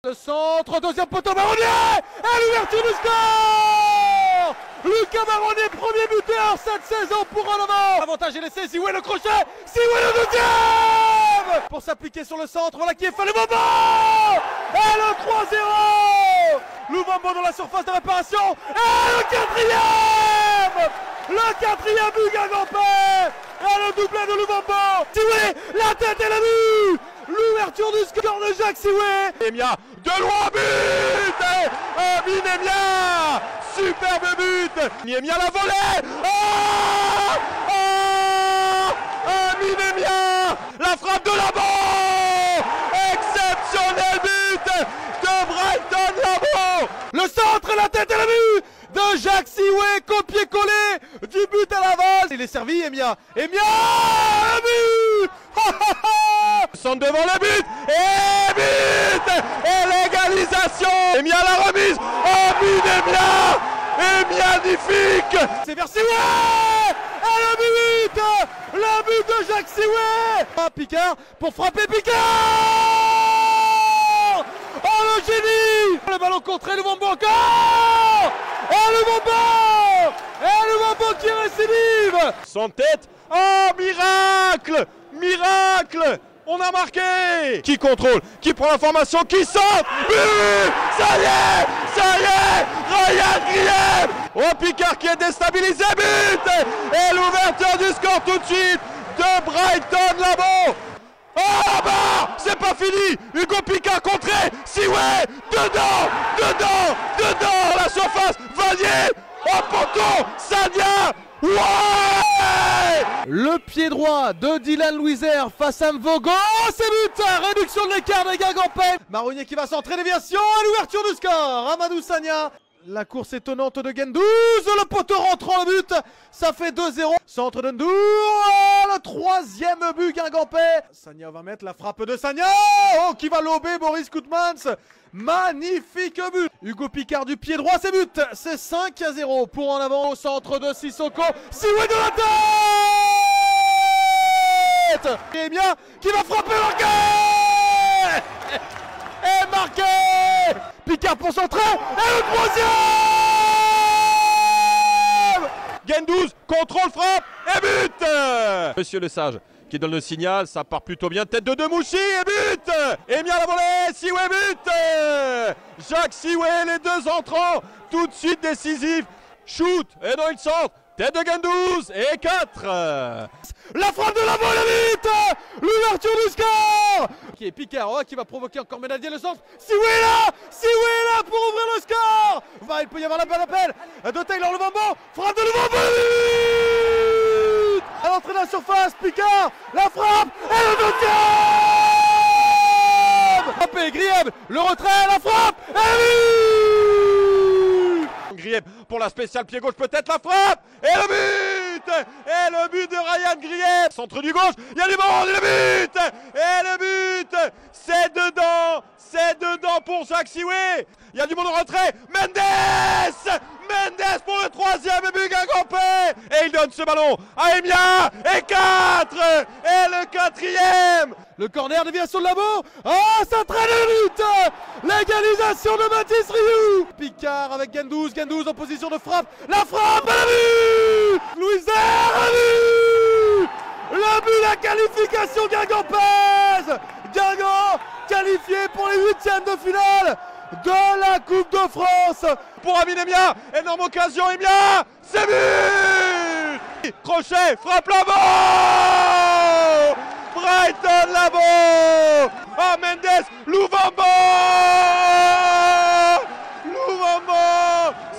Le centre, deuxième poteau, Marronnier. Et l'ouverture du score. Lucas Marronnier, premier buteur cette saison pour en avant. Avantage est laissé, Sioué le crochet, Sioué le deuxième. Pour s'appliquer sur le centre, voilà qui est fait le moment. Et le 3-0. Louvambo dans la surface de réparation. Et le quatrième. Le quatrième but Guingampais. Et le doublé de Louvambo. Sioué, la tête et le but. L'ouverture du score de Jacques Sioué. Nemia, de loin, but. Nemia, superbe but. Nemia la volée. Nemia, la frappe de Labo. Exceptionnel but de Brighton Labo. Le centre, la tête et le but de Jacques Sioué, copier-coller du but à l'avance. Il est servi, Emia. Le but. Centre devant le but. Et but. Et l'égalisation. Emia la remise. But d'Emia. Et magnifique. C'est vers Sioué. Et le but. Le but de Jacques Sioué. Picard pour frapper Picard. Oh le génie. Le ballon contré, Louvambo encore. Et Louvambo qui récidive. Sans tête. Oh miracle. Miracle. On a marqué. Qui contrôle, qui prend l'information, qui saute. But. Ça y est. Ryan Griem. Oh Picard qui est déstabilisé. But. Et l'ouverture du score tout de suite de Brighton Labo. Oh là-bas, c'est pas fini. Hugo Picard contré. Sioué, dedans, la surface. Valier, au poteau, Sagna. Ouais. Le pied droit de Dylan Louisère face à Mvogo. Oh, c'est but. Réduction de l'écart des Guingampais. Marronnier qui va centrer, déviation et l'ouverture du score. Amadou Sagna. La course étonnante de Gendouzi, le poteau rentrant le but, ça fait 2-0. Centre de Ndour, le troisième but Guingampais. Sagna va mettre la frappe de Sagna, oh qui va lober Boris Koutmans. Magnifique but. Hugo Picard du pied droit, c'est but. C'est 5-0 pour en avant au centre de Sissoko. Sioué de la tête. Et bien, qui va frapper, marqué. Et marqué. Picard pour centrer. Et le troisième. Gendouzi, contrôle, frappe et but. Monsieur Le Sage qui donne le signal, ça part plutôt bien. Tête de Demouchi et but. Emia la volée, Sioué but. Jacques Sioué, les deux entrants, tout de suite décisif. Shoot et dans une centre. Tête de Gendouzi et 4. La frappe de la volée, but. L'ouverture du score. Qui est Picard, qui va provoquer encore Ménadier le centre. Sioué là pour ouvrir le score. Il peut y avoir la bonne appel de Taylor Louvambo. Frappe de Louvambo. À l'entrée de la surface, Picard, la frappe et le deuxième. Frappé, Griem, le retrait, la frappe et le but. Griem pour la spéciale pied gauche, peut-être la frappe et le but. Et le but de Ryan Griem. Centre du gauche, il y a du monde et le but. Et le but, c'est dedans pour Jacques Sioué. Il y a du monde en retrait. Mendes pour le troisième but Guingampais. Et il donne ce ballon à Emia. Et 4. Et le quatrième. Le corner, déviation de Labo. Ah, ça traîne le but. L'égalisation de Mathis Rioux. Picard avec Gendouzi en position de frappe. La frappe à la but. Louisère à la but. Le but, la qualification guingampaise. Guingamp qualifié pour les huitièmes de finale de la Coupe de France. Pour Amine Emia, énorme occasion, Emia, c'est but. Crochet, frappe Labo. Brighton Labo. Ah, Mendes, Louvambo,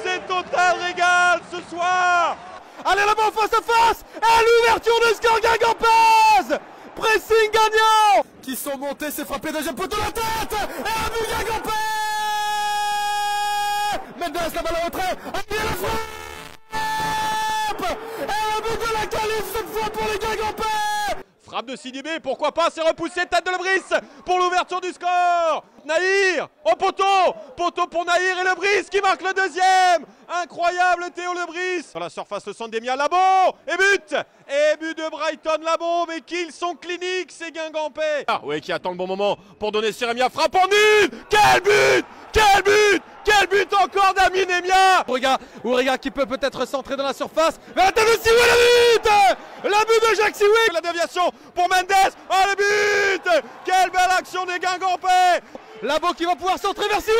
c'est total régal ce soir. Allez Labo face à face. Et l'ouverture du score guingampaise. Pressing gagnant. Qui sont montés, c'est frappé, deuxième poteau, la tête. Et un but guingampais. Mendes, la balle en retrait. Et la frappe. Et un but de la qualif cette fois pour les Guingampais. Frappe de Sidibé, pourquoi pas, c'est repoussé, tête de Lebris pour l'ouverture du score. Nahir, au poteau, poteau pour Nahir et Lebris qui marque le deuxième. Incroyable Théo Lebris. Sur la surface, le centre d'Emia, Labo, et but. Et but de Brighton, Labo, mais qu'ils sont cliniques ces Guingampais. Ah oui, qui attend le bon moment pour donner sur Emia, frappe en nul. Quel but, quel but. Quel but encore d'Amine Emia. Ourega qui peut peut-être centrer dans la surface. Mais la tête de Siwe, le but. Le but de Jacques Siwe. La déviation pour Mendes. Oh le but. Quelle belle action des Guingampais. Labo qui va pouvoir centrer vers Siwe.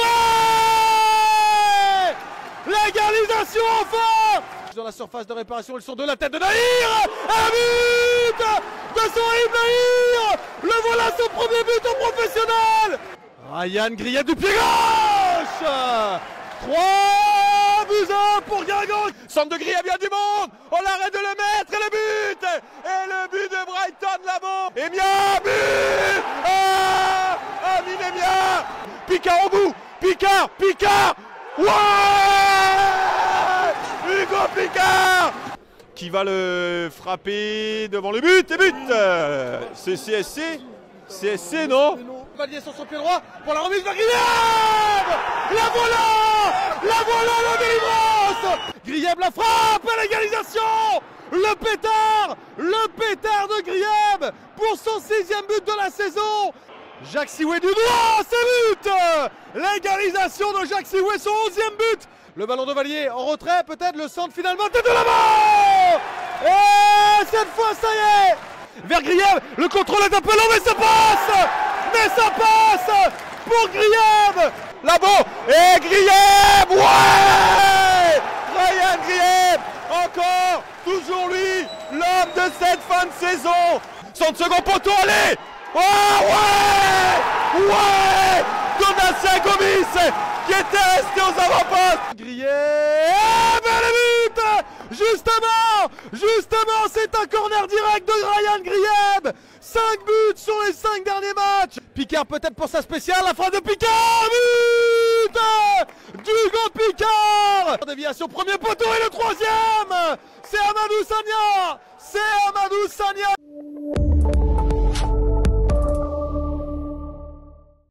L'égalisation enfin. Dans la surface de réparation, ils sont de la tête de Nahir. Un but de Sohaib Nahir. Le voilà son premier but au professionnel. Ryan Grieb du pied gauche. 3-1 pour Guingamp. Centre de Grieb, il y a du monde. On l'arrête de le mettre et le but. Et le but de Brighton là-bas. Emia, but. Ah, Amine Emia. Picard au bout. Picard. Ouais, Hugo Picard qui va le frapper devant le but et but. C'est CSC. CSC, non? Valier sur son pied droit pour la remise de Grieb. La voilà la délivrance. Grieb la frappe à l'égalisation. Le pétard de Grieb pour son 6e but de la saison. Jacques Siwe du doigt, c'est but. L'égalisation de Jacques Siwe, son 11e but. Le ballon de Valier en retrait, peut-être le centre finalement, tête de la main. Et cette fois ça y est. Vers Grieb, le contrôle est un peu long mais ça passe pour Grieb. Là-bas, et Grieb, ouais. Ryan Grieb, encore, toujours lui, l'homme de cette fin de saison. Son second poteau, allez. Oh ouais, Donatien Gomis qui était resté aux avant-postes. Grieb, le but. Justement, c'est un corner direct de Ryan Grieb. 5 buts sur les 5 derniers matchs. Picard peut-être pour sa spéciale, la frappe de Picard. But d'Hugo Picard. Déviation, premier poteau et le 3e. C'est Amadou Sagna.